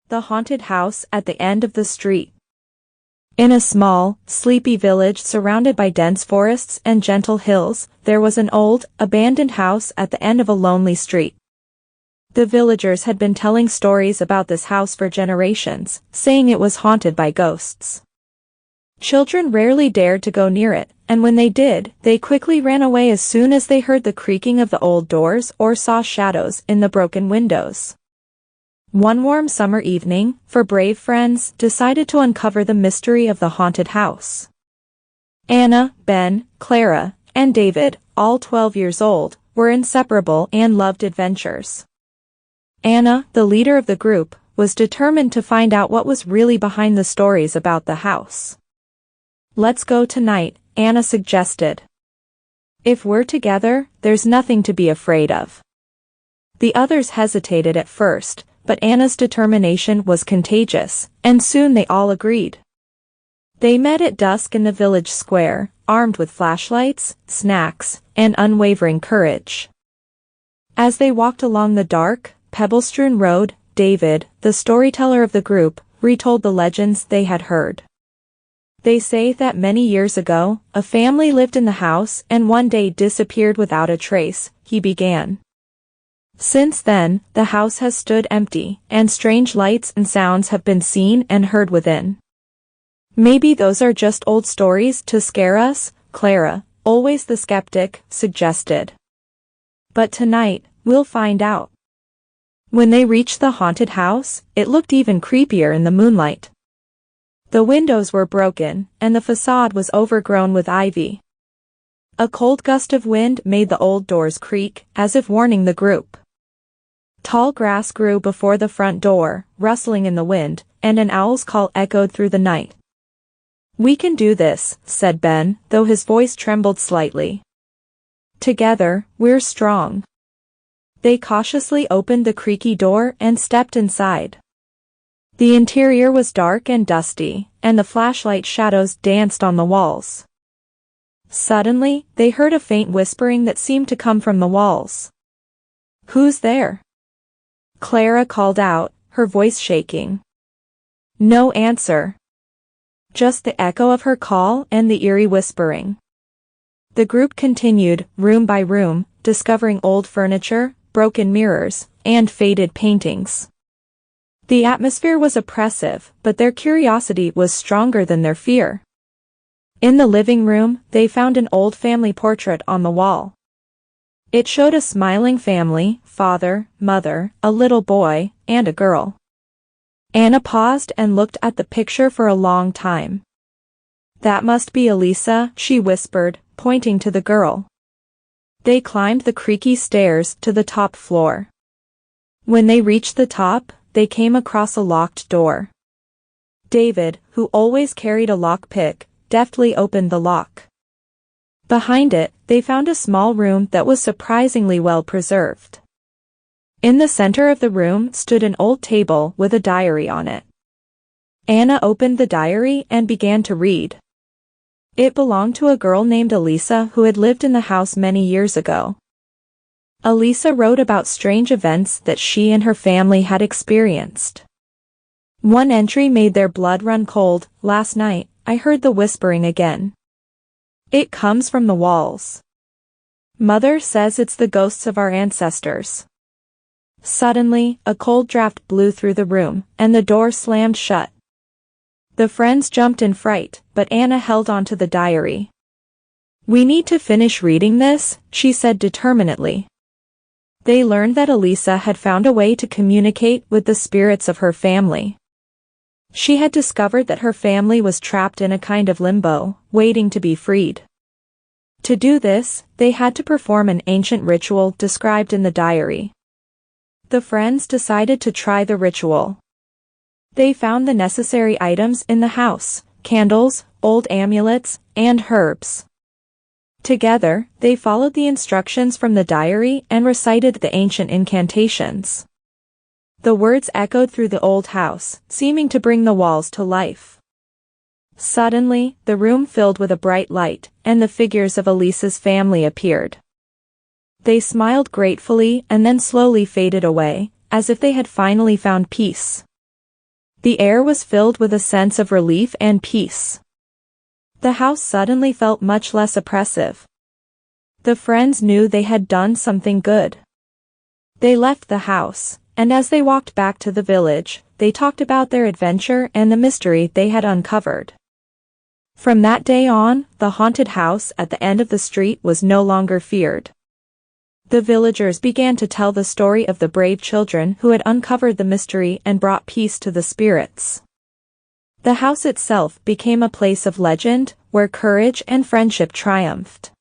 The haunted house at the end of the street. In a small, sleepy village surrounded by dense forests and gentle hills, there was an old, abandoned house at the end of a lonely street. The villagers had been telling stories about this house for generations, saying it was haunted by ghosts. Children rarely dared to go near it, and when they did, they quickly ran away as soon as they heard the creaking of the old doors or saw shadows in the broken windows. One warm summer evening, four brave friends decided to uncover the mystery of the haunted house. Anna, Ben, Clara, and David, all 12 years old, were inseparable and loved adventures. Anna, the leader of the group, was determined to find out what was really behind the stories about the house. "Let's go tonight," Anna suggested. "If we're together, there's nothing to be afraid of." The others hesitated at first, but Anna's determination was contagious, and soon they all agreed. They met at dusk in the village square, armed with flashlights, snacks, and unwavering courage. As they walked along the dark, pebble-strewn road, David, the storyteller of the group, retold the legends they had heard. "They say that many years ago, a family lived in the house and one day disappeared without a trace," he began. "Since then, the house has stood empty, and strange lights and sounds have been seen and heard within." "Maybe those are just old stories to scare us," Clara, always the skeptic, suggested. "But tonight, we'll find out." When they reached the haunted house, it looked even creepier in the moonlight. The windows were broken, and the facade was overgrown with ivy. A cold gust of wind made the old doors creak, as if warning the group. Tall grass grew before the front door, rustling in the wind, and an owl's call echoed through the night. "We can do this," said Ben, though his voice trembled slightly. "Together, we're strong." They cautiously opened the creaky door and stepped inside. The interior was dark and dusty, and the flashlight shadows danced on the walls. Suddenly, they heard a faint whispering that seemed to come from the walls. "Who's there?" Clara called out, her voice shaking. No answer. Just the echo of her call and the eerie whispering. The group continued, room by room, discovering old furniture, broken mirrors, and faded paintings. The atmosphere was oppressive, but their curiosity was stronger than their fear. In the living room, they found an old family portrait on the wall. It showed a smiling family, father, mother, a little boy, and a girl. Anna paused and looked at the picture for a long time. "That must be Elisa," she whispered, pointing to the girl. They climbed the creaky stairs to the top floor. When they reached the top, they came across a locked door. David, who always carried a lockpick, deftly opened the lock. Behind it, they found a small room that was surprisingly well preserved. In the center of the room stood an old table with a diary on it. Anna opened the diary and began to read. It belonged to a girl named Elisa who had lived in the house many years ago. Elisa wrote about strange events that she and her family had experienced. One entry made their blood run cold. "Last night, I heard the whispering again. It comes from the walls. Mother says it's the ghosts of our ancestors." Suddenly, a cold draft blew through the room, and the door slammed shut. The friends jumped in fright, but Anna held on to the diary. "We need to finish reading this," she said determinedly. They learned that Elisa had found a way to communicate with the spirits of her family. She had discovered that her family was trapped in a kind of limbo, waiting to be freed. To do this, they had to perform an ancient ritual described in the diary. The friends decided to try the ritual. They found the necessary items in the house: candles, old amulets, and herbs. Together, they followed the instructions from the diary and recited the ancient incantations. The words echoed through the old house, seeming to bring the walls to life. Suddenly, the room filled with a bright light, and the figures of Elisa's family appeared. They smiled gratefully and then slowly faded away, as if they had finally found peace. The air was filled with a sense of relief and peace. The house suddenly felt much less oppressive. The friends knew they had done something good. They left the house, and as they walked back to the village, they talked about their adventure and the mystery they had uncovered. From that day on, the haunted house at the end of the street was no longer feared. The villagers began to tell the story of the brave children who had uncovered the mystery and brought peace to the spirits. The house itself became a place of legend, where courage and friendship triumphed.